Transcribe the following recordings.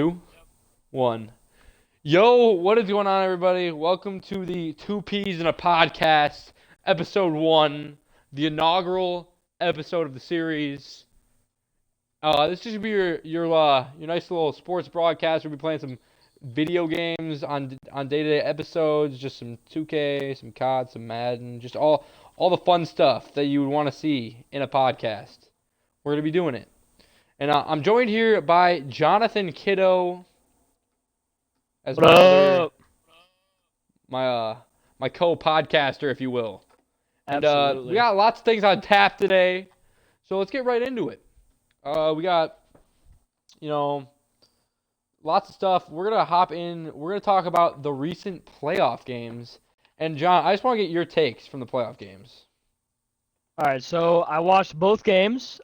Two, one. Yo, what is going on, everybody? Welcome to the Two Peas in a Podcast, episode 1, the inaugural episode of the series. This is gonna be your nice little sports broadcast. We'll be playing some video games on day-to-day episodes, just some 2K, some COD, some Madden, just all the fun stuff that you would want to see in a podcast. We're gonna be doing it. And I'm joined here by Jonathan Kiddo as What my up? my co-podcaster, if you will. And Absolutely. we got lots of things on tap today, so let's get right into it. We got lots of stuff. We're gonna hop in. We're gonna talk about the recent playoff games. And John, I just want to get your takes from the playoff games. All right, so I watched both games.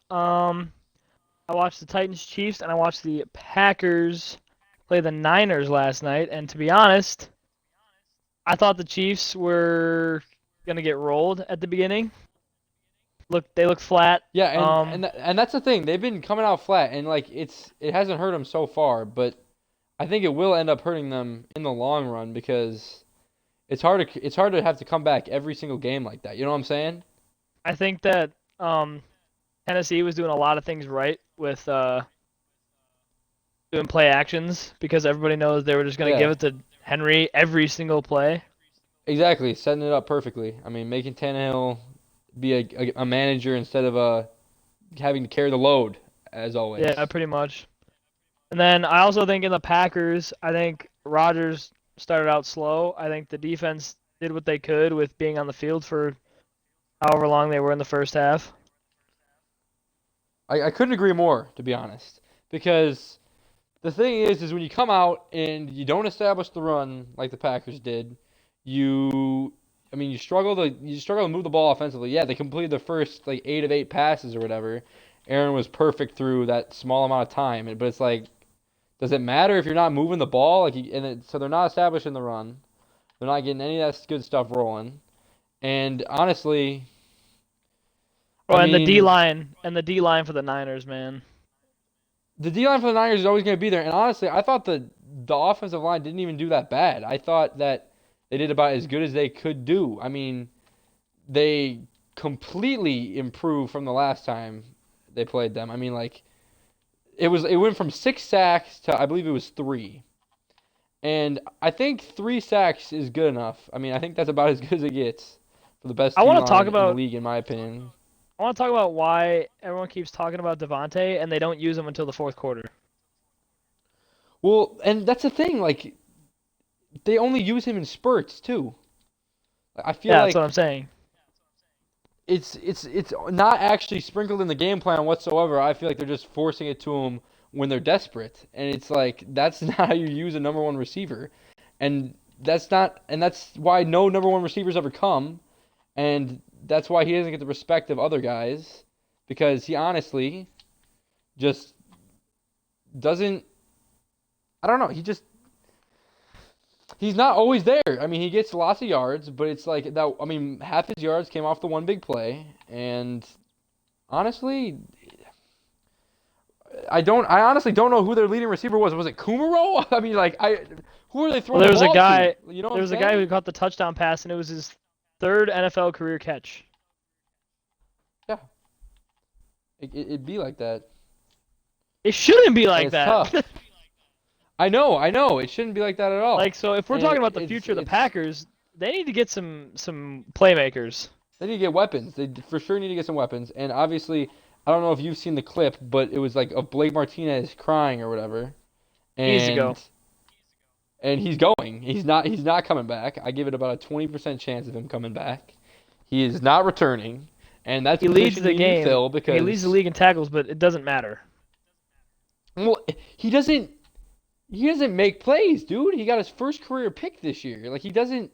I watched the Titans-Chiefs, and I watched the Packers play the Niners last night. And to be honest, I thought the Chiefs were gonna get rolled at the beginning. They looked flat. Yeah, and that's the thing. They've been coming out flat, and like it hasn't hurt them so far, but I think it will end up hurting them in the long run because it's hard to have to come back every single game like that. You know what I'm saying? I think that Tennessee was doing a lot of things right with doing play actions because everybody knows they were just gonna give it to Henry every single play. Exactly, setting it up perfectly. I mean, making Tannehill be a manager instead of having to carry the load as always. Yeah, pretty much. And then I also think in the Packers, I think Rodgers started out slow. I think the defense did what they could with being on the field for however long they were in the first half. I couldn't agree more, to be honest, because the thing is when you come out and you don't establish the run like the Packers did, you struggle to move the ball offensively. Yeah, they completed their first 8 of 8 passes or whatever. Aaron was perfect through that small amount of time, but it's like, does it matter if you're not moving the ball? So they're not establishing the run. They're not getting any of that good stuff rolling. And honestly, the D line for the Niners, man. The D-line for the Niners is always going to be there. And honestly, I thought the offensive line didn't even do that bad. I thought that they did about as good as they could do. I mean, they completely improved from the last time they played them. I mean, it went from 6 sacks to, I believe it was 3. And I think 3 sacks is good enough. I mean, I think that's about as good as it gets for the best D-line in the league, in my opinion. I want to talk about why everyone keeps talking about Devontae and they don't use him until the fourth quarter. Well, and that's the thing. They only use him in spurts too. I feel that's what I'm saying. It's not actually sprinkled in the game plan whatsoever. I feel like they're just forcing it to him when they're desperate, and it's like that's not how you use a number one receiver, and that's why no number one receivers ever come, and that's why he doesn't get the respect of other guys, because he honestly just doesn't. I don't know. He's not always there. I mean, he gets lots of yards, but it's like that. I mean, half his yards came off the one big play, and honestly, I honestly don't know who their leading receiver was. Was it Kumaro? I mean, who are they throwing the ball to? You know, there was a guy who caught the touchdown pass, and it was his 3rd NFL career catch. Yeah, it'd be like that. It shouldn't be like that. Tough. I know. It shouldn't be like that at all. So if we're talking about the future of the Packers, they need to get some playmakers. They need to get weapons. They for sure need to get some weapons. And obviously, I don't know if you've seen the clip, but it was of Blake Martinez crying or whatever. And, Years ago. And he's going. He's not coming back. I give it about a 20% chance of him coming back. He is not returning, and that's he leads the game. Because he leads the league in tackles, but it doesn't matter. Well, he doesn't make plays, dude. He got his first career pick this year. He doesn't.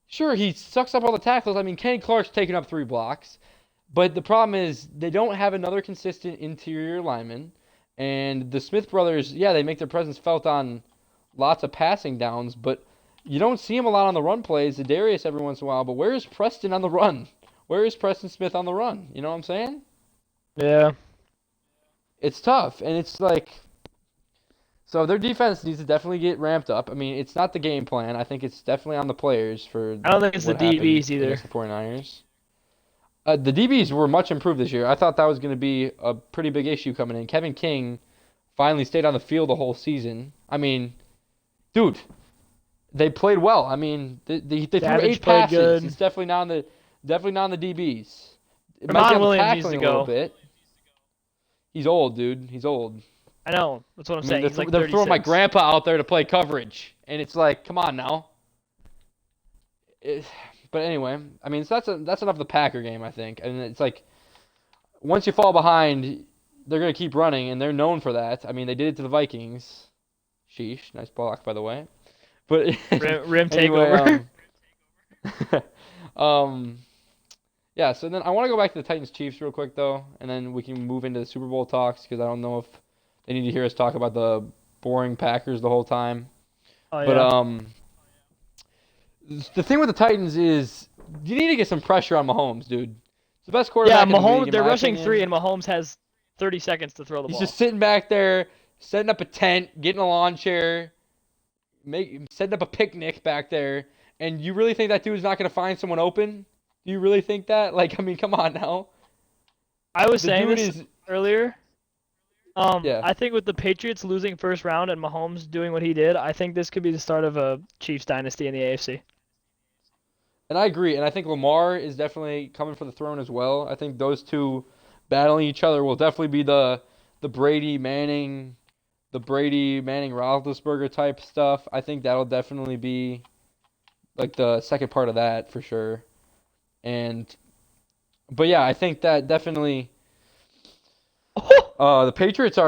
Sure, he sucks up all the tackles. I mean, Kenny Clark's taking up 3 blocks, but the problem is they don't have another consistent interior lineman, and the Smith brothers, yeah, they make their presence felt on lots of passing downs, but you don't see him a lot on the run plays. Darius every once in a while, but where is Preston on the run? Where is Preston Smith on the run? You know what I'm saying? Yeah. It's tough, and it's So their defense needs to definitely get ramped up. I mean, it's not the game plan. I think it's definitely on the players for I don't think it's the what happened DBs either. against the 49ers. The DBs were much improved this year. I thought that was going to be a pretty big issue coming in. Kevin King finally stayed on the field the whole season. I mean, dude, they played well. I mean, they threw Savage 8 played passes. good. It's definitely not on the DBs. It might be Ramon on the Williams needs to tackling a little go. bit. He's old, dude. He's old. I know. That's what I'm I mean, saying. they're, He's like they're throwing my 36. grandpa out there to play coverage, and it's like, come on now. But anyway, I mean, so that's enough of the Packer game, I think. And it's like, once you fall behind, they're gonna keep running, and they're known for that. I mean, they did it to the Vikings. Sheesh, nice block by the way. But Rim anyway, takeover. yeah. So then I want to go back to the Titans Chiefs real quick though, and then we can move into the Super Bowl talks because I don't know if they need to hear us talk about the boring Packers the whole time. Oh, But yeah. the thing with the Titans is you need to get some pressure on Mahomes, dude. It's the best quarterback in the Mahomes. league, in They're my rushing opinion. 3, and Mahomes has 30 seconds to throw the He's ball. just sitting back there, setting up a tent, getting a lawn chair, setting up a picnic back there. And you really think that dude's not going to find someone open? Do you really think that? Like, I mean, come on now. I was The saying dude this is, earlier. yeah. I think with the Patriots losing first round and Mahomes doing what he did, I think this could be the start of a Chiefs dynasty in the AFC. And I agree. And I think Lamar is definitely coming for the throne as well. I think those two battling each other will definitely be the Brady Manning, Roethlisberger type stuff. I think that'll definitely be like the second part of that for sure. But yeah, I think that definitely the Patriots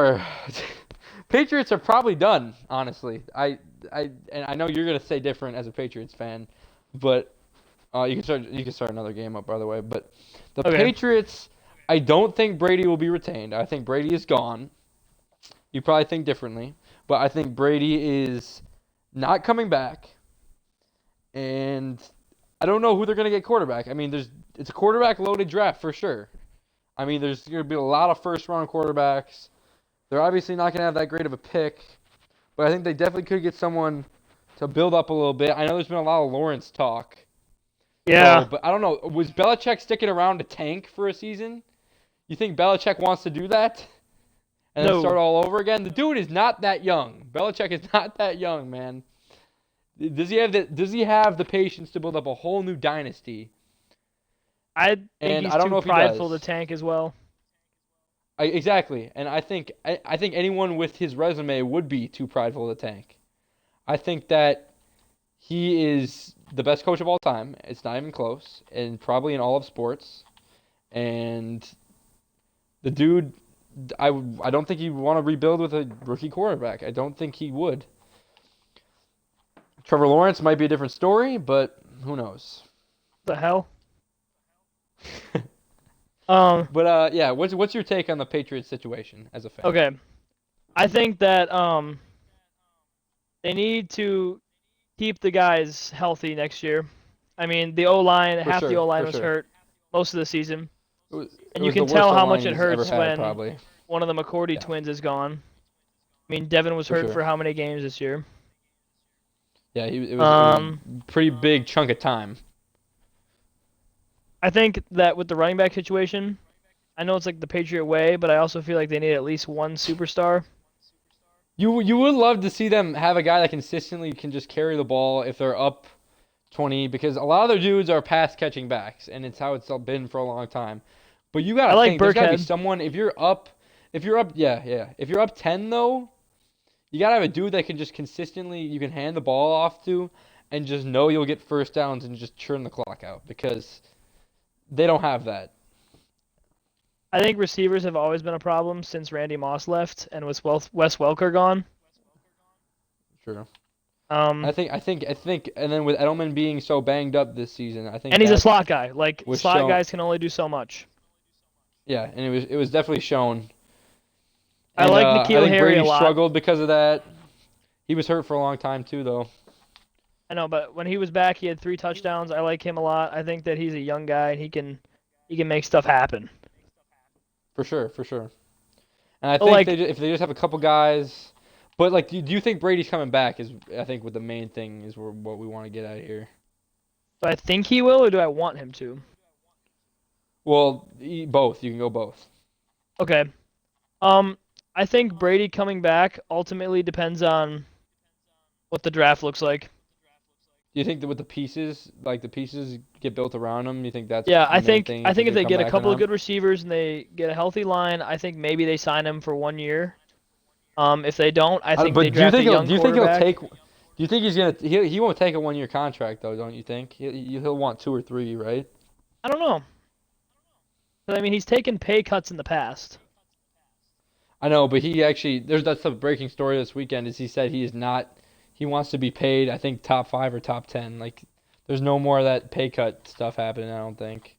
are probably done, honestly. And I know you're gonna say different as a Patriots fan, but you can start another game up by the way. But the Okay. Patriots, I don't think Brady will be retained. I think Brady is gone. You probably think differently, but I think Brady is not coming back. And I don't know who they're going to get quarterback. I mean, it's a quarterback-loaded draft for sure. I mean, there's going to be a lot of first-round quarterbacks. They're obviously not going to have that great of a pick, but I think they definitely could get someone to build up a little bit. I know there's been a lot of Lawrence talk. Yeah. But I don't know. Was Belichick sticking around to tank for a season? You think Belichick wants to do that? And then No. start all over again? The dude is not that young. Belichick is not that young, man. Does he have the patience to build up a whole new dynasty? I think And he's I don't too know if he prideful does. to tank as well. Exactly. And I think anyone with his resume would be too prideful to tank. I think that he is the best coach of all time. It's not even close, and probably in all of sports. And the dude, I don't think he'd want to rebuild with a rookie quarterback. I don't think he would. Trevor Lawrence might be a different story, but who knows? The hell? Um. But yeah, what's your take on the Patriots situation as a fan? Okay. I think that they need to keep the guys healthy next year. I mean, the O-line, half the O-line was hurt most of the season. And you can tell how much it hurts when probably. one of the McCourty twins is gone. I mean, Devin was hurt for how many games this year? Yeah, it was a pretty big chunk of time. I think that with the running back situation, I know it's like the Patriot way, but I also feel like they need at least one superstar. You would love to see them have a guy that consistently can just carry the ball if they're up 20, because a lot of their dudes are pass catching backs, and it's how it's been for a long time. But you gotta think there's gotta be someone if you're up 10 though, you gotta have a dude that can just consistently you can hand the ball off to, and just know you'll get first downs and just churn the clock out because they don't have that. I think receivers have always been a problem since Randy Moss left and with Wes Welker gone. Sure. I think, and then with Edelman being so banged up this season, I think. And he's a slot guy. Like slot guys can only do so much. Yeah, and it was definitely shown. And, I like N'Keal Harry Brady a lot. Struggled because of that. He was hurt for a long time too, though. I know, but when he was back, he had 3 touchdowns. I like him a lot. I think that he's a young guy and he can make stuff happen. For sure. And I think if they just have a couple guys, But like, do you think Brady's coming back? Is I think what the main thing is what we want to get at here. Do I think he will, or do I want him to? Well, both. You can go both. Okay. Um, I think Brady coming back ultimately depends on what the draft looks like. Do you think that with the pieces get built around him, you think that's Yeah, the main thing I if he's think if gonna they come get a back or couple of not? good receivers and they get a healthy line, I think maybe they sign him for 1 year. If they don't, I think they But do you draft a think young he'll quarterback. take? Do you think he's gonna he won't take a 1 year contract though? Don't you think he'll want 2 or 3, right? I don't know. 'Cause, I mean, he's taken pay cuts in the past. I know, but he actually that's the breaking story this weekend is he said he is not he wants to be paid I think top 5 or top 10. Like there's no more of that pay cut stuff happening. I don't think.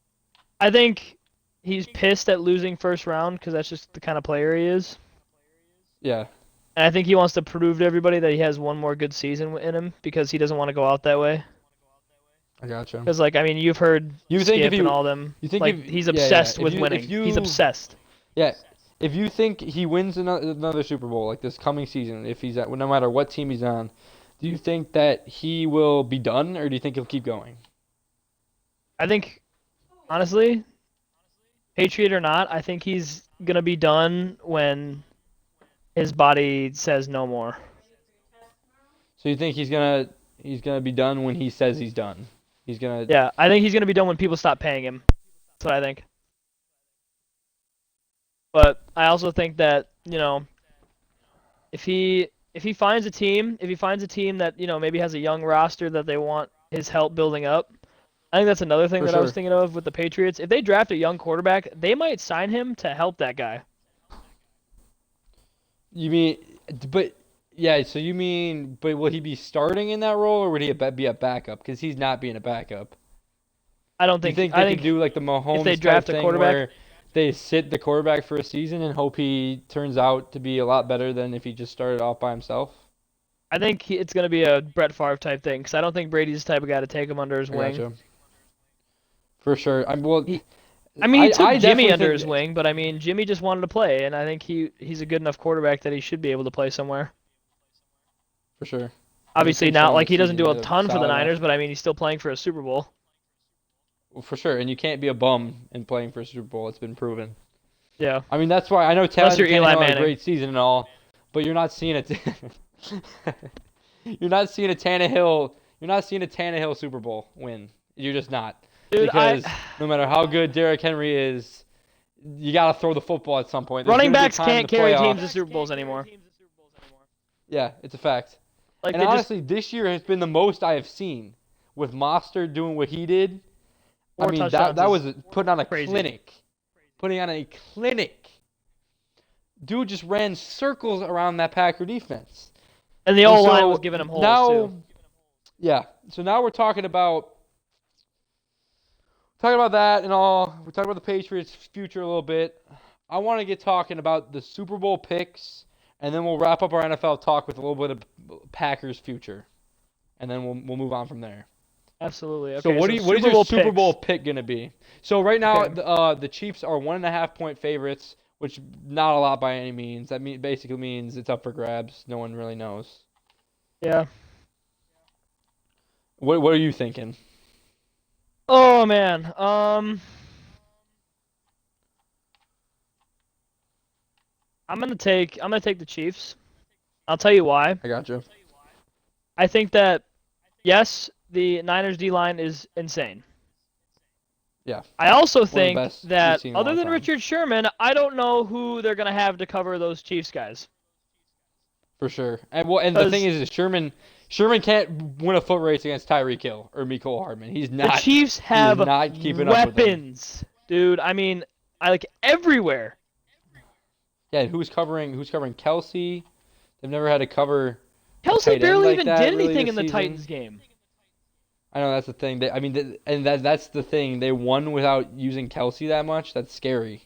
I think he's pissed at losing first round because that's just the kind of player he is. Yeah, And I think he wants to prove to everybody that he has one more good season in him because he doesn't want to go out that way. I gotcha. Because, like, I mean, you've heard You think if Skip he and all them. you think Like, if he's yeah obsessed with winning. He's obsessed. yeah if you think he wins another Super Bowl like this coming season if he's at no matter what team he's on, do you think that he will be done or do you think he'll keep going? I think, honestly, Patriot or not, I think he's going to be done when his body says no more. So you think he's gonna be done when he says he's done? He's gonna. Yeah, I think he's going to be done when people stop paying him. That's what I think. But I also think that, if he finds a team, that, maybe has a young roster that they want his help building up, I think that's another thing For that I was sure. thinking of with the Patriots. If they draft a young quarterback, they might sign him to help that guy. You mean, but yeah. So you mean, but will he be starting in that role or would he be a backup? Because he's not being a backup. I don't You think think I they could think do like the if they Mahomes type draft a thing quarterback, where they sit the quarterback for a season and hope he turns out to be a lot better than if he just started off by himself? I think it's going to be a Brett Favre type thing because I don't think Brady's the type of guy to take him under his I wing. gotcha. For sure. He, I mean, he took I Jimmy definitely under think his wing, but I mean, Jimmy just wanted to play, and I think he's a good enough quarterback that he should be able to play somewhere. for sure. And he's Obviously, been not showing like this he doesn't season do a he's ton for the solid enough. Niners, but I mean, he's still playing for a Super Bowl. Well, for sure. And you can't be a bum in playing for a Super Bowl. It's been proven. Yeah, I mean, that's why I know unless you're Eli Tannehill had a Manning. great season and all, but you're not seeing it. You're not seeing a Tannehill. You're not seeing a Tannehill Super Bowl win. You're just not. Dude, Because no matter how good Derrick Henry is, you got to throw the football at some point. There's running going to be a backs time in can't the carry playoffs. teams to Super Bowls anymore. Yeah, it's a fact. Like And they just honestly, this year has been the most I have seen with Mostert doing what he did. I 4 mean, touchdowns that is was putting on a crazy. clinic. Putting on a clinic. Dude just ran circles around that Packer defense. And the And O line so was giving him holes now, too. yeah. So now we're talking about that and all. We're talking about the Patriots' future a little bit. I want to get talking about the Super Bowl picks, and then we'll wrap up our NFL talk with a little bit of Packers' future, and then we'll move on from there. Absolutely. Okay, So what is Super your Bowl Super picks. Bowl pick gonna be? So right now Okay. the Chiefs are 1.5 point favorites, which not a lot by any means. That basically means it's up for grabs. No one really knows. Yeah. What are you thinking? Oh man. I'm gonna take the Chiefs. I'll tell you why. I got you. I think that yes, the Niners D line is insane. Yeah, I also one of the think best we've that seen in a other long than time. Richard Sherman, I don't know who they're gonna have to cover those Chiefs guys. For sure. And the thing 'Cause is Sherman can't win a foot race against Tyreek Hill or Mecole Hardman. He's the not. Chiefs He is have not keeping up with them. weapons, dude. I mean, I like everywhere. Yeah, who's covering Kelsey? They've never had to cover a Kelsey tight end barely like even that did really anything this in the season. Titans game. I know that's the thing. That's the thing. They won without using Kelsey that much. That's scary.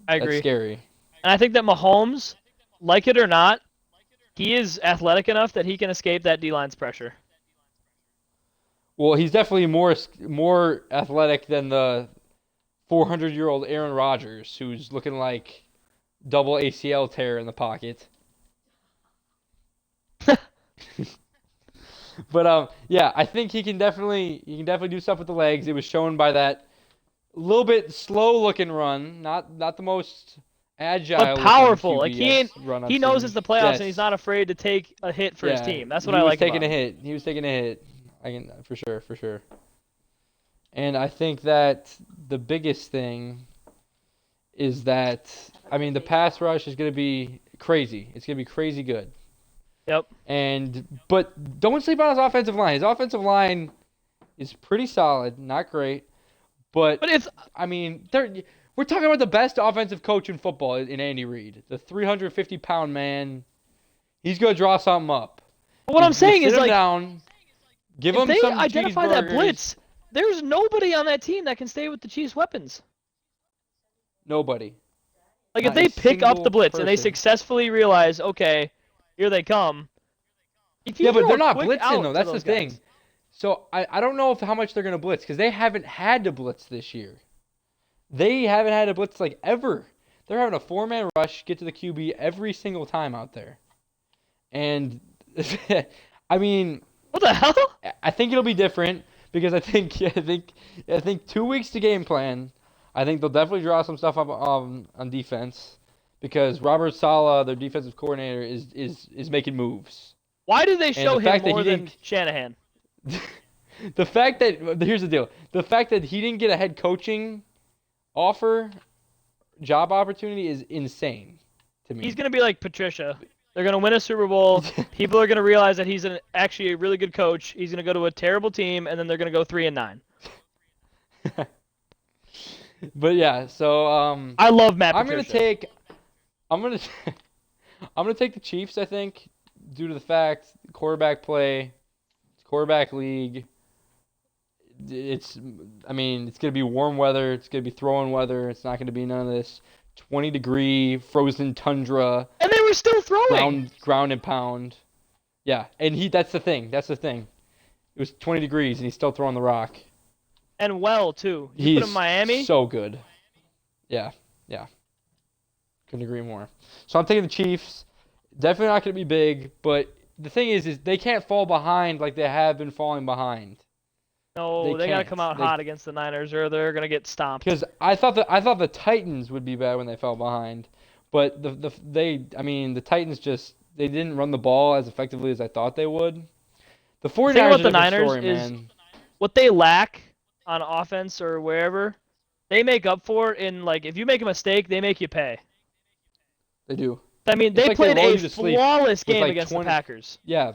I That's agree. scary. And I think that Mahomes, like it or not, he is athletic enough that he can escape that D-line's pressure. Well, he's definitely more athletic than the 400-year-old Aaron Rodgers, who's looking like double ACL tear in the pocket. But yeah, I think he can definitely do stuff with the legs. It was shown by that little bit slow looking run, not the most But agile looking powerful. Like QB run I've he knows seen. it's the playoffs and he's Yes. not afraid to take a hit for his Yeah, team. That's what he I was like taking about a him. hit. He was taking a hit. I can for sure. And I think that the biggest thing is that the pass rush is going to be crazy. It's going to be crazy good. Yep. But don't sleep on his offensive line. His offensive line is pretty solid, not great, but But it's we're talking about the best offensive coach in football in Andy Reid, the 350-pound man. He's going to draw something up. what I'm You saying sit is him like down, give if him they some identify that cheeseburgers. blitz, there's nobody on that team that can stay with the Chiefs' weapons. Nobody. Like if Not a they pick up the single blitz and they person. successfully realize, okay, here they come. If you Yeah, but throw they're a not quick blitzing though. out to That's the those thing. guys, So I don't know how much they're gonna blitz because they haven't had to blitz this year. They haven't had to blitz like ever. They're having a four-man rush, get to the QB every single time out there. And I mean, what the hell? I think it'll be different because I think 2 weeks to game plan. I think they'll definitely draw some stuff up on defense because Robert Saleh, their defensive coordinator, is making moves. Why do they And show the him fact that more he than didn't Shanahan? the fact that here's the deal. The fact that he didn't get a head coaching job opportunity is insane to me. He's gonna be like Patricia. They're gonna win a Super Bowl. People are gonna realize that he's actually a really good coach. He's gonna go to a terrible team, and then they're gonna go 3-9. But yeah, so I love Matt I'm gonna Patricia. take I'm gonna I'm gonna take the Chiefs. I think due to the fact quarterback play, it's quarterback league. It's gonna be warm weather. It's gonna be throwing weather. It's not gonna be none of this 20-degree frozen tundra And they were still throwing. ground and pound. Yeah, and that's the thing. That's the thing. It was 20 degrees and he's still throwing the rock. And well, too. You He's put him in Miami. so good. Yeah. Couldn't agree more. So I'm taking the Chiefs. Definitely not going to be big, but the thing is they can't fall behind like they have been falling behind. No, they gotta can't. come out hot against the Niners, or they're gonna get stomped. Because I thought the Titans would be bad when they fell behind, but the Titans they didn't run the ball as effectively as I thought they would. The 49ers thing about are a the different Niners story, is man. what they lack on offense or wherever, they make up for in like if you make a mistake, they make you pay. They do. I mean, It's they like they played lull a you to sleep flawless with game like against 20 the Packers. Yeah,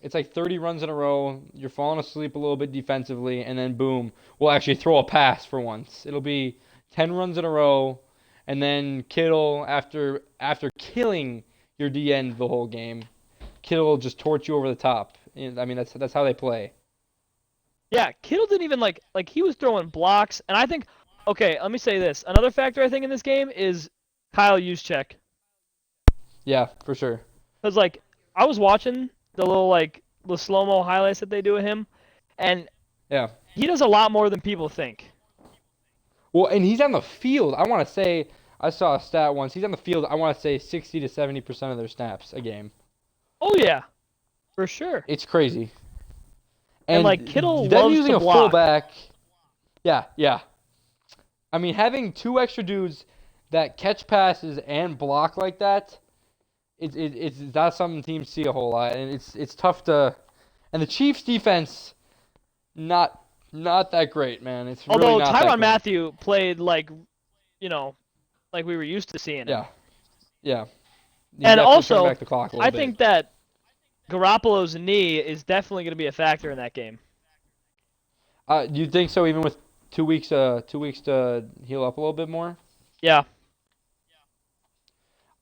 it's like 30 runs in a row. You're falling asleep a little bit defensively, and then boom, we'll actually throw a pass for once. It'll be 10 runs in a row, and then Kittle, after killing your D end the whole game, Kittle will just torch you over the top. That's how they play. Yeah, Kittle didn't even like he was throwing blocks, and I think okay, let me say this. Another factor I think in this game is Kyle Juszczyk. Yeah, for sure. Cause like I was watching the little like the slow-mo highlights that they do of him, and Yeah. he does a lot more than people think. Well, and he's on the field. I want to say I saw a stat once. He's on the field. I want to say 60 to 70% of their snaps a game. Oh yeah, for sure. It's crazy. And like Kittle them loves using to a block. fullback. Yeah. Having two extra dudes that catch passes and block like that, it's not something teams see a whole lot, and it's tough to. And the Chiefs' defense, not that great, man. It's really Although not that Tyrann great. Mathieu played like we were used to seeing him. Yeah. He And definitely turned also, back the clock a little I bit. think that Garoppolo's knee is definitely going to be a factor in that game. Do you think so? Even with 2 weeks, 2 weeks to heal up a little bit more. Yeah.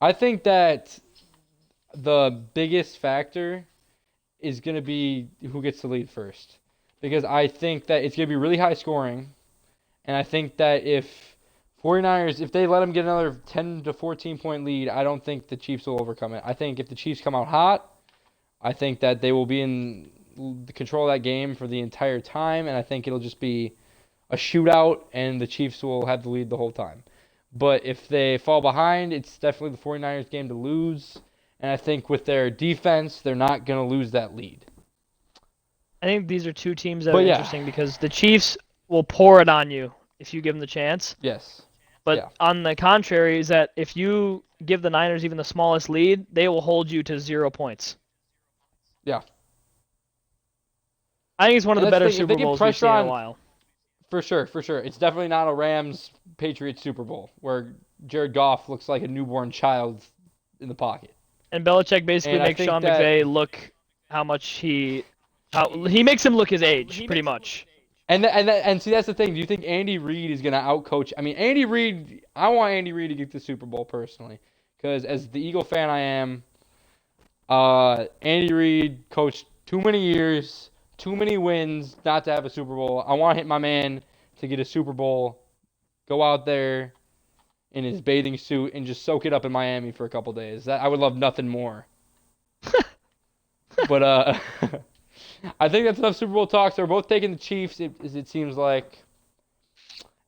I think that the biggest factor is going to be who gets the lead first, because I think that it's going to be really high scoring, and I think that if 49ers, if they let them get another 10 to 14 point lead, I don't think the Chiefs will overcome it. I think if the Chiefs come out hot, I think that they will be in the control of that game for the entire time, and I think it'll just be a shootout, and the Chiefs will have the lead the whole time. But if they fall behind, it's definitely the 49ers game to lose, and I think with their defense, they're not going to lose that lead. I think these are two teams that But are yeah, interesting because the Chiefs will pour it on you if you give them the chance. yes, But yeah, on the contrary, is that if you give the Niners even the smallest lead, they will hold you to 0 points. yeah. I think it's one of And the that's the better thing. If they Super get Bowls we've pressure seen in a on, while. for sure, it's definitely not a Rams Patriots Super Bowl where Jared Goff looks like a newborn child in the pocket. And Belichick basically And I makes think Sean that McVay look how he makes him look his age, pretty much. and see that's the thing. Do you think Andy Reid is gonna outcoach? I mean, Andy Reid. I want Andy Reid to get the Super Bowl personally, because as the Eagle fan I am, Andy Reid coached too many years, too many wins not to have a Super Bowl. I want my man to get a Super Bowl, go out there in his bathing suit and just soak it up in Miami for a couple days. That I would love nothing more. But I think that's enough Super Bowl talk. So we're both taking the Chiefs, as it seems like.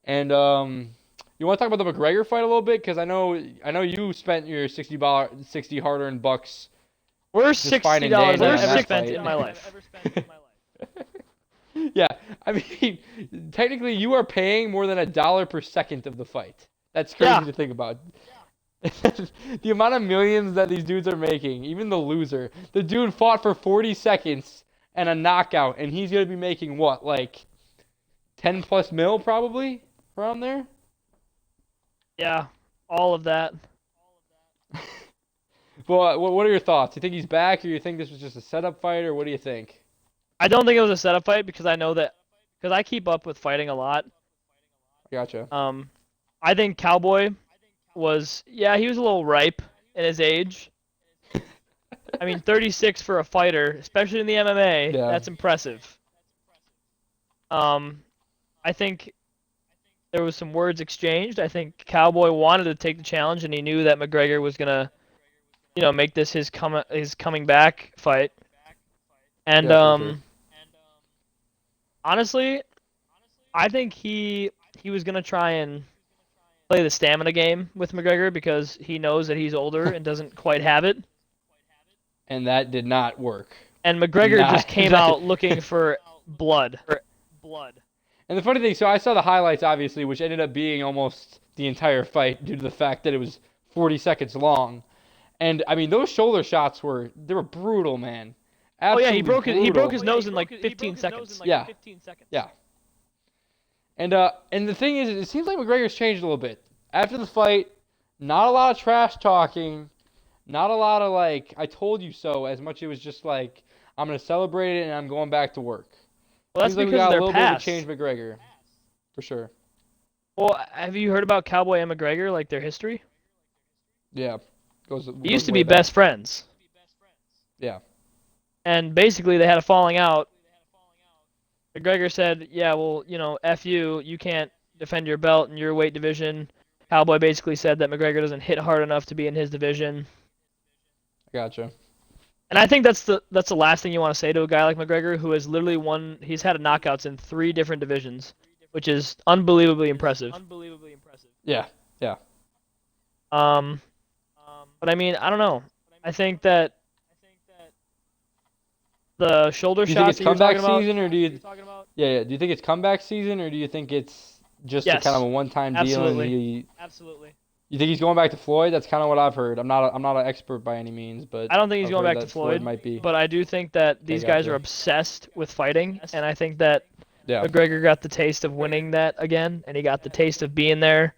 And you want to talk about the McGregor fight a little bit? Because I know you spent your $60 hard-earned bucks Worst just fine and $60 dandy I've on ever that spent fight. in my life. Yeah, I mean, technically you are paying more than $1 per second of the fight. That's crazy Yeah. to think about. The amount of millions that these dudes are making, even the loser. The dude fought for 40 seconds and a knockout, and he's going to be making what, like 10 plus mil probably around there? Yeah, all of that. Well, what are your thoughts? You think he's back, or you think this was just a setup fight, or what do you think? I don't think it was a setup fight because I know that because I keep up with fighting a lot. Gotcha. I think Cowboy he was a little ripe in his age. I mean, 36 for a fighter, especially in the MMA, Yeah. that's impressive. I think there was some words exchanged. I think Cowboy wanted to take the challenge, and he knew that McGregor was gonna, make this his coming back fight. And Yeah, for sure. honestly, I think he was gonna try and play the stamina game with McGregor because he knows that he's older and doesn't quite have it. And that did not work. And McGregor just came out looking for blood. And the funny thing, so I saw the highlights, obviously, which ended up being almost the entire fight due to the fact that it was 40 seconds long. And I mean, those shoulder shots they were brutal, man. Absolutely Oh yeah, he broke his brutal. nose in like 15 seconds. Yeah. Yeah. And the thing is, it seems like McGregor's changed a little bit. After the fight, not a lot of trash talking, not a lot of like, I told you so, as much as it was just like, I'm going to celebrate it and I'm going back to work. Well, that's Seems like we because got of a their little bit of a past. change McGregor. For sure. Well, have you heard about Cowboy and McGregor, like their history? Yeah. They used to way be back. best friends. Yeah. And basically they had a falling out. McGregor said, yeah, well, F you can't defend your belt in your weight division. Cowboy basically said that McGregor doesn't hit hard enough to be in his division. Gotcha. And I think that's the last thing you want to say to a guy like McGregor who has literally he's had knockouts in 3 different divisions, which is unbelievably impressive. Yeah. Yeah. But I mean, I don't know. I think that the shoulder Do you think shots it's that you're talking comeback about. season, or do you? Yeah. Do you think it's comeback season, or do you think it's just a Yes. kind of a one-time deal? Absolutely. Absolutely. You think he's going back to Floyd? That's kind of what I've heard. I'm not an expert by any means, but I don't think he's I've going heard back to that Floyd, might be. but I do think that these guys gotcha. are obsessed with fighting, and I think that Yeah. McGregor got the taste of winning that again, and he got the taste of being there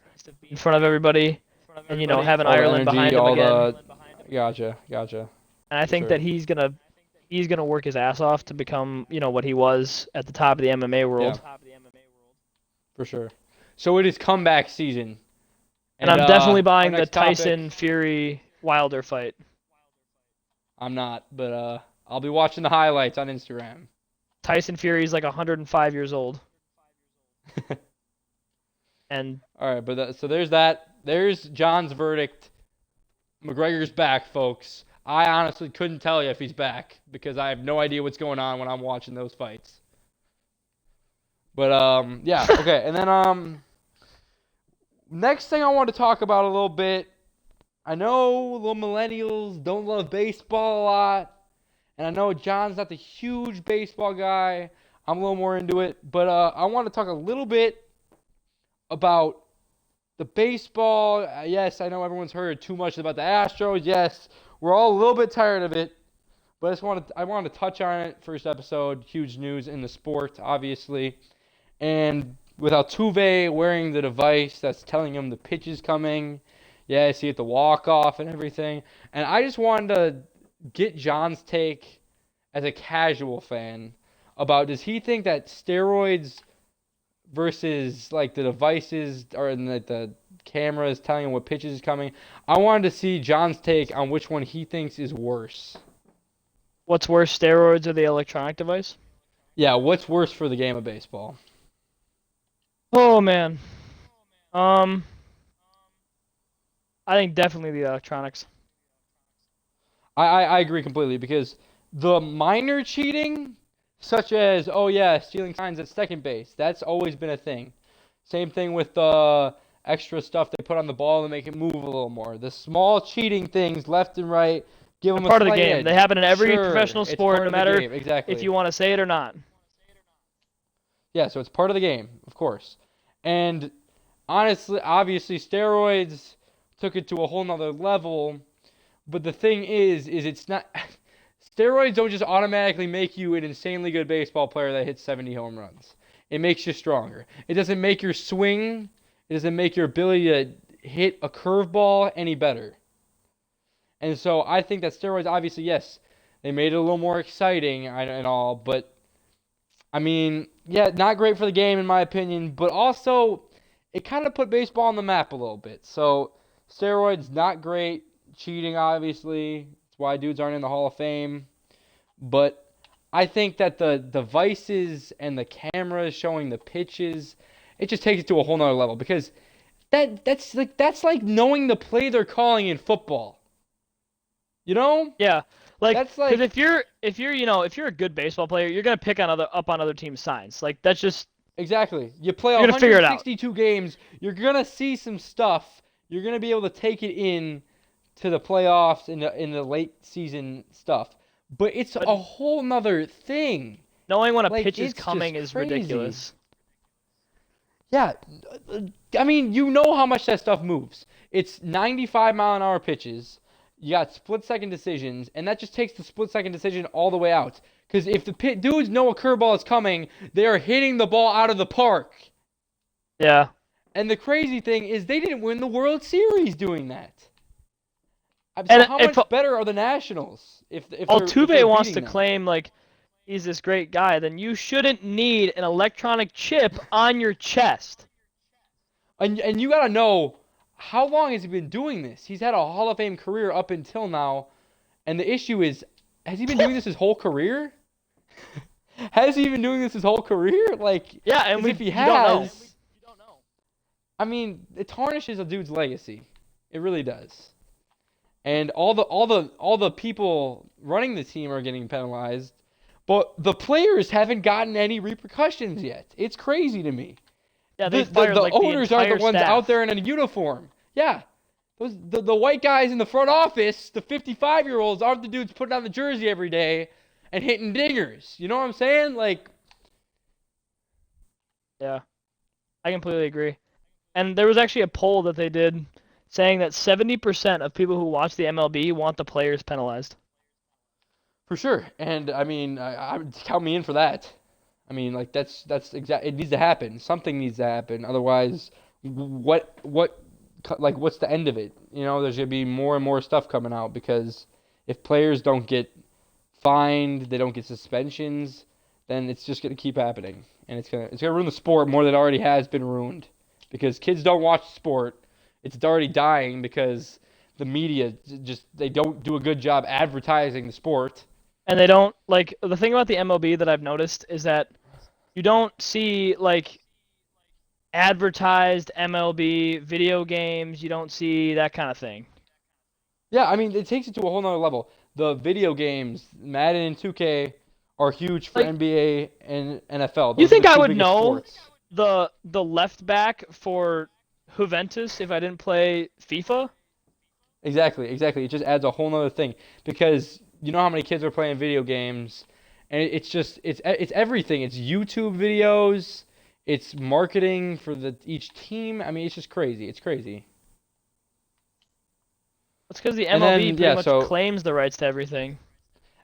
in front of everybody, and having All the Ireland energy, behind him again. Gotcha. And I think sure. that he's gonna work his ass off to become what he was at the top of the MMA world. Yeah. For sure. So it is comeback season. And I'm definitely buying our the next topic- Tyson Fury Wilder fight. I'm not, but I'll be watching the highlights on Instagram. Tyson Fury is like 105 years old. And All right, but so there's that. There's John's verdict. McGregor's back, folks. I honestly couldn't tell you if he's back because I have no idea what's going on when I'm watching those fights. But yeah, okay. And then next thing I want to talk about a little bit. I know little millennials don't love baseball a lot, And I know John's not the huge baseball guy. I'm a little more into it, but I want to talk a little bit about the baseball. Yes, I know everyone's heard too much about the Astros. Yes, we're all a little bit tired of it, but I wanted to touch on it. First episode, huge news in the sport, obviously, and with Altuve wearing the device that's telling him the pitch is coming. Yeah, I see it, the walk off and everything. And I just wanted to get John's take as a casual fan about, does he think that steroids versus like the devices or the cameras telling him what pitches is coming? I wanted to see John's take on which one he thinks is worse. What's worse, steroids or the electronic device? Yeah, what's worse for the game of baseball? Oh man. Um, I think definitely the electronics. I agree completely because the minor cheating, such as, oh yeah, stealing signs at second base, that's always been a thing. Same thing with the extra stuff they put on the ball to make it move a little more. The small cheating things left and right give them They're part a of the slight game. edge. They happen in every Sure, professional it's sport, part no of the matter game. Exactly. if you want to say it or not. Yeah, so it's part of the game, of course. And honestly, obviously, steroids took it to a whole nother level. But the thing is it's not. Steroids don't just automatically make you an insanely good baseball player that hits 70 home runs. It makes you stronger. It doesn't make your swing. It doesn't make your ability to hit a curveball any better. And so I think that steroids, obviously, yes, they made it a little more exciting and all, but I mean, yeah, not great for the game in my opinion, but also it kind of put baseball on the map a little bit. So steroids, not great. Cheating, obviously. That's why dudes aren't in the Hall of Fame. But I think that the devices and the cameras showing the pitches, it just takes it to a whole nother level because that's like knowing the play they're calling in football. You know? Yeah, like That's because like if you're a good baseball player, you're gonna pick on other teams' signs. Like that's just exactly. You play you're gonna figure it out. 162 games, you're gonna see some stuff. You're gonna be able to take it in to the playoffs in the late season stuff. But it's But a whole nother thing. knowing when a Like, pitch is it's coming just is crazy. ridiculous. Yeah, I mean, you know how much that stuff moves. It's 95-mile-an-hour pitches. You got split-second decisions, and that just takes the split-second decision all the way out. Because if the dudes know a curveball is coming, they are hitting the ball out of the park. Yeah. And the crazy thing is they didn't win the World Series doing that. So And how if much better are the Nationals if Altuve they're wants to beating them? claim like he's this great guy, then you shouldn't need an electronic chip on your chest. And you gotta know, how long has he been doing this? He's had a Hall of Fame career up until now, and the issue is, has he been doing this his whole career? Has he been doing this his whole career? Like, Yeah, and 'cause we if he you don't know. has, I mean, it tarnishes a dude's legacy. It really does. And all the people running the team are getting penalized, but the players haven't gotten any repercussions yet. It's crazy to me. Yeah, they The fired like the owners are the entire ones staff. out there in a uniform. Yeah. The white guys in the front office, the 55-year-olds, aren't the dudes putting on the jersey every day and hitting dingers. You know what I'm saying? Like, Yeah, I completely agree. And there was actually a poll that they did saying that 70% of people who watch the MLB want the players penalized. for sure. And I mean, I count me in for that. I mean, like that's exact. It needs to happen. Something needs to happen. Otherwise, what's the end of it? You know, there's gonna be more and more stuff coming out because if players don't get fined, they don't get suspensions, then it's just gonna keep happening, and it's gonna ruin the sport more than it already has been ruined. Because kids don't watch sport, it's already dying because the media just they don't do a good job advertising the sport. And they don't like the thing about the MLB that I've noticed is that you don't see like advertised MLB video games, you don't see that kind of thing. Yeah, I mean, it takes it to a whole nother level. The video games, Madden and 2K, are huge for Like, NBA and NFL. you Those are think the I two would biggest know sports. the left back for Juventus if I didn't play FIFA? Exactly. It just adds a whole nother thing because you know how many kids are playing video games, and it's just it's everything. It's YouTube videos, it's marketing for each team. I mean, it's just crazy. It's crazy. That's because the And MLB then pretty yeah, much so claims the rights to everything.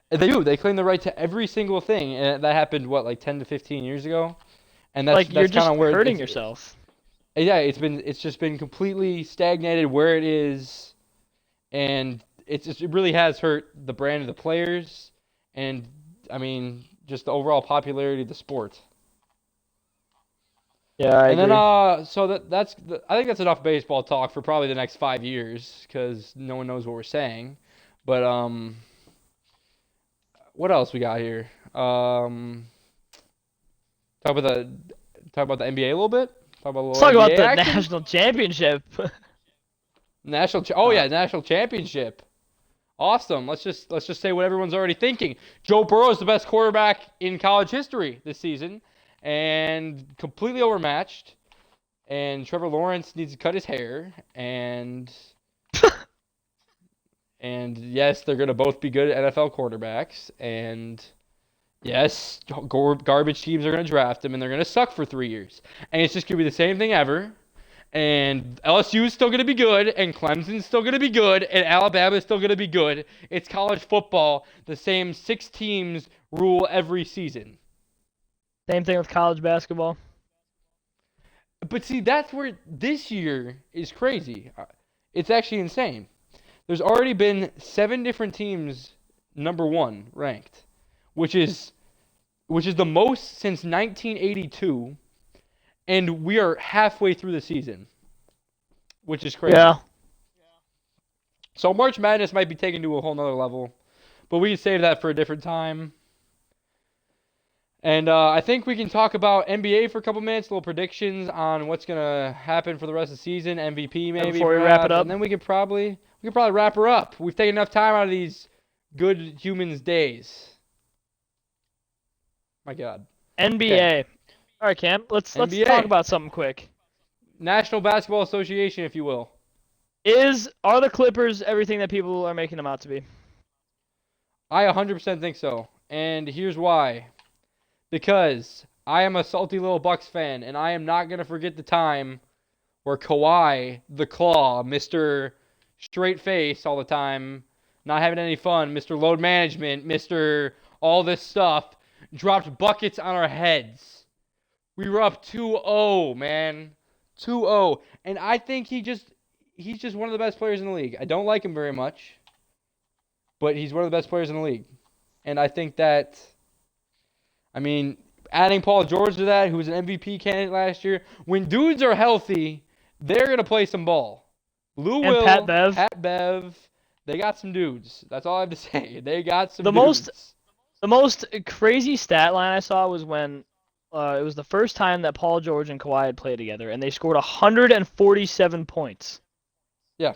they do. They claim the right to every single thing, and that happened what like 10 to 15 years ago, and that's Like, you're that's kind just of where hurting yourself. yeah, it's just been completely stagnated where it is, and it really has hurt the brand of the players, and I mean just the overall popularity of the sport. Yeah, I And then agree. so I think that's enough baseball talk for probably the next 5 years because no one knows what we're saying. But what else we got here? Talk about the talk about the NBA a little bit. Talk about a Let's little talk about NBA the action. national championship. Oh Uh, yeah, national championship. Awesome. Let's just say what everyone's already thinking. Joe Burrow is the best quarterback in college history this season, and completely overmatched. And Trevor Lawrence needs to cut his hair, and yes, they're gonna both be good NFL quarterbacks, and yes, garbage teams are gonna draft him, and they're gonna suck for 3 years, and it's just gonna be the same thing ever. And LSU is still going to be good, and Clemson's still going to be good, and Alabama is still going to be good. It's college football. The same 6 teams rule every season. Same thing with college basketball. But see, that's where this year is crazy. It's actually insane. There's already been 7 different teams number one ranked, which is the most since 1982, and we are halfway through the season, which is crazy. Yeah. So March Madness might be taken to a whole nother level, but we can save that for a different time. And I think we can talk about NBA for a couple minutes, little predictions on what's gonna happen for the rest of the season, MVP maybe Before we wrap it perhaps, up. and then we could probably wrap her up. We've taken enough time out of these good humans' days. My God. Okay. NBA. All right, Cam. Let's NBA, talk about something quick. National Basketball Association, if you will. Are the Clippers everything that people are making them out to be? I 100% think so, and here's why. Because I am a salty little Bucks fan, and I am not going to forget the time where Kawhi, the Claw, Mr. Straight Face all the time, not having any fun, Mr. Load Management, Mr. All this stuff, dropped buckets on our heads. We were up 2-0, man. 2-0. And I think he's just one of the best players in the league. I don't like him very much, but he's one of the best players in the league. And I think that, I mean, adding Paul George to that, who was an MVP candidate last year, when dudes are healthy, they're going to play some ball. Lou And Will, Pat Bev. Bev, they got some dudes. That's all I have to say. They got some The dudes. most crazy stat line I saw was when it was the first time that Paul George and Kawhi had played together, and they scored 147 points. Yeah.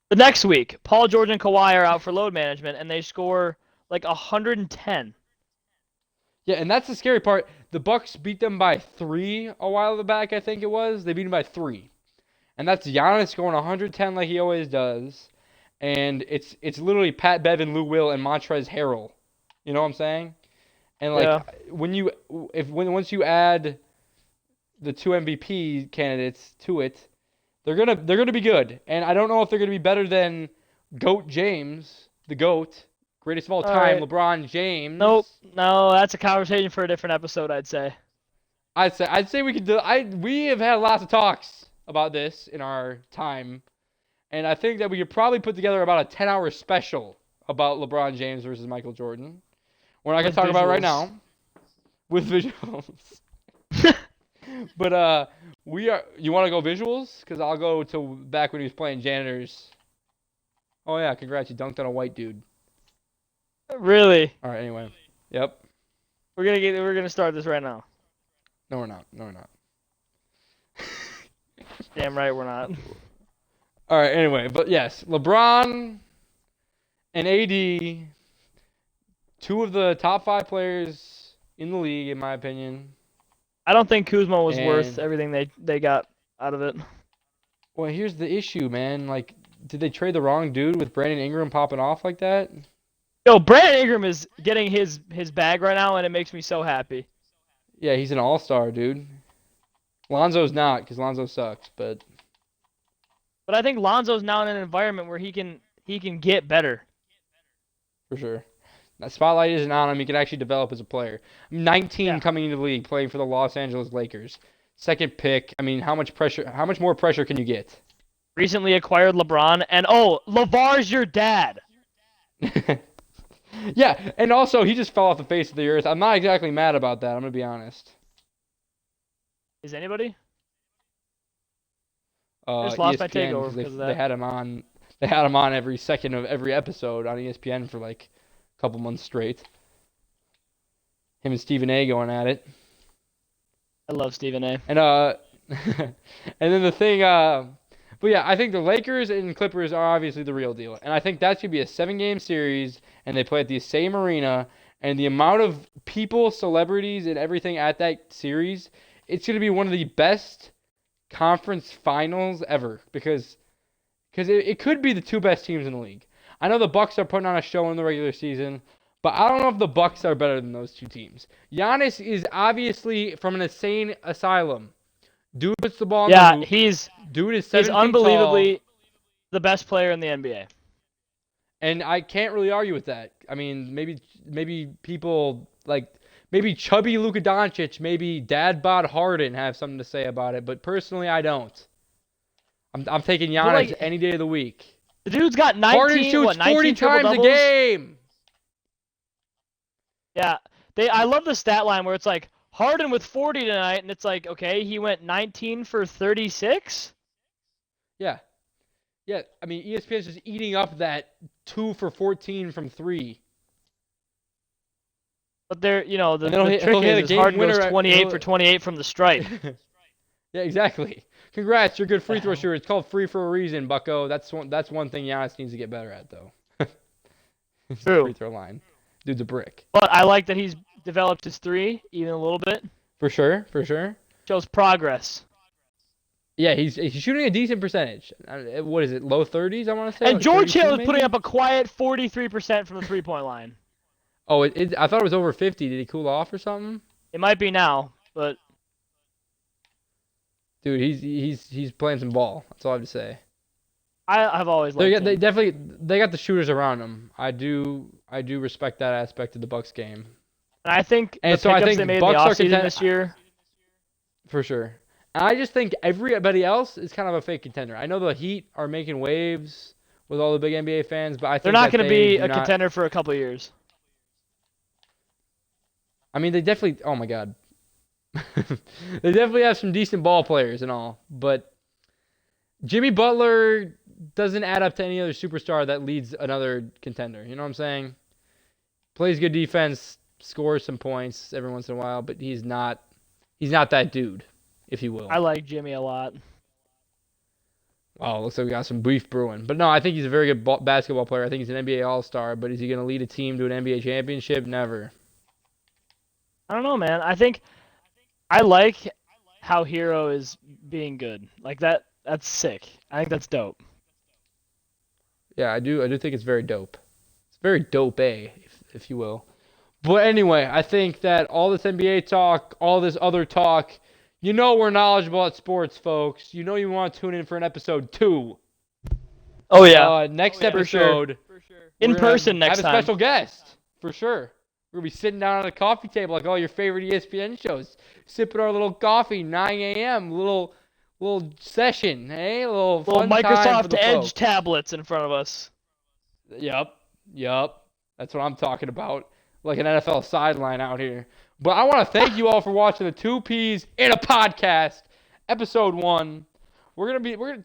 The next week, Paul George and Kawhi are out for load management, and they score like 110. Yeah, and that's the scary part. The Bucks beat them by 3 a while back, I think it was. They beat them by 3. And that's Giannis going 110 like he always does. And it's literally Pat Bev and Lou Will and Montrezl Harrell. You know what I'm saying? And like Yeah. once you add the 2 MVP candidates to it, they're gonna be good. And I don't know if they're gonna be better than GOAT James, the GOAT, greatest of all All time, right. LeBron James. Nope. No, that's a conversation for a different episode, I'd say. I'd say we could do. We have had lots of talks about this in our time, and I think that we could probably put together about a 10-hour special about LeBron James versus Michael Jordan. We're not gonna With talk about it right visuals. now with visuals, but we are. You want to go visuals? Because I'll go to back when he was playing janitors. Oh yeah, congrats! You dunked on a white dude. Really? All right. Anyway. Yep. We're gonna start this right now. No, we're not. No, we're not. Damn right we're not. All right. Anyway, but yes, LeBron and AD, two of the top 5 players in the league, in my opinion. I don't think Kuzma was worth And everything they got out of it. well, here's the issue, man. Like, did they trade the wrong dude with Brandon Ingram popping off like that? Yo, Brandon Ingram is getting his bag right now, and it makes me so happy. Yeah, he's an all-star, dude. Lonzo's not, because Lonzo sucks, but But I think Lonzo's now in an environment where he can get better. for sure. That spotlight isn't on him. He can actually develop as a player. 19 Yeah. coming into the league, playing for the Los Angeles Lakers. Second pick. I mean, how much pressure? How much more pressure can you get? Recently acquired LeBron, and oh, LeVar's your dad. Yeah, and also he just fell off the face of the earth. I'm not exactly mad about that. I'm gonna be honest. Is anybody? I just lost my ESPN takeover because because of they that. had him on. They had him on every second of every episode on ESPN for like a couple months straight. Him and Stephen A. going at it. I love Stephen A. And and then the thing, but yeah, I think the Lakers and Clippers are obviously the real deal, and I think that should be a 7-game series, and they play at the same arena, and the amount of people, celebrities, and everything at that series, it's gonna be one of the best conference finals ever because it could be the two best teams in the league. I know the Bucks are putting on a show in the regular season, but I don't know if the Bucks are better than those two teams. Giannis is obviously from an insane asylum. Dude puts the ball in the Yeah, hoop. he's Dude is he's 7 feet tall, unbelievably the best player in the NBA. and I can't really argue with that. I mean, maybe people like maybe chubby Luka Doncic, maybe Dad Bod Harden have something to say about it, but personally, I don't. I'm taking But Giannis like any day of the week. the dude's got Harden 19 shoots 40 triple times a doubles. game. Yeah, I love the stat line where it's like Harden with 40 tonight, and it's like okay, he went 19 for 36. Yeah. Yeah, I mean, ESPN's just eating up that 2 for 14 from 3. But they're the And then trick he'll hit a is game Harden winner. goes 28 for 28 from the stripe. Yeah, exactly. Congrats, you're a good free throw shooter. It's called free for a reason, Bucko. That's one thing Giannis needs to get better at, though. True. Free throw line. Dude's a brick. But I like that he's developed his three even a little bit. For sure, for sure. Shows progress. Yeah, he's shooting a decent percentage. What is it, low 30s, I want to say? And Like George 32 Hill is maybe? putting up a quiet 43% from the three-point line. Oh, I thought it was over 50. Did he cool off or something? It might be now, but Dude, he's playing some ball. That's all I have to say. I've always liked him. They definitely got the shooters around them. I do respect that aspect of the Bucks game. And I think And the so I pickups think they made in Bucks the are offseason this year. For sure. And I just think everybody else is kind of a fake contender. I know the Heat are making waves with all the big NBA fans, but I think They're not going to be a contender for a couple of years. I mean, they definitely. Oh my God. They definitely have some decent ball players and all, but Jimmy Butler doesn't add up to any other superstar that leads another contender. You know what I'm saying? Plays good defense, scores some points every once in a while, but he's not that dude, if you will. I like Jimmy a lot. Wow, looks like we got some beef brewing. But no, I think he's a very good basketball player. I think he's an NBA All-Star, but is he going to lead a team to an NBA championship? Never. I don't know, man. I think I like how Hero is being good. Like that's sick. I think that's dope. Yeah, I do think it's very dope. It's very dope, if you will. But anyway, I think that all this NBA talk, all this other talk, we're knowledgeable at sports, folks. You want to tune in for an episode 2. Oh yeah. Next For episode, sure. In person next have time. a special guest, for sure. We're going to be sitting down at a coffee table like all your favorite ESPN shows, sipping our little coffee, 9 a.m., little session, hey? Little fun time for Microsoft the Edge folks. tablets in front of us. Yup. That's what I'm talking about. Like an NFL sideline out here. But I want to thank you all for watching the 2 Peas in a Podcast, episode 1.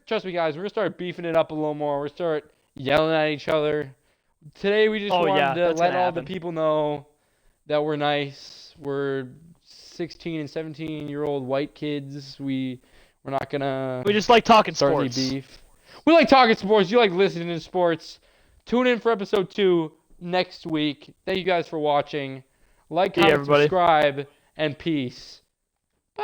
Trust me guys, we're going to start beefing it up a little more. We're going to start yelling at each other. Today we just wanted to let all the people know that we're nice. We're 16 and 17-year-old white kids. We're not going to We just like talking start sports. any beef. We like talking sports. You like listening to sports. Tune in for episode 2 next week. Thank you guys for watching. Like, comment, subscribe, and peace. Bye.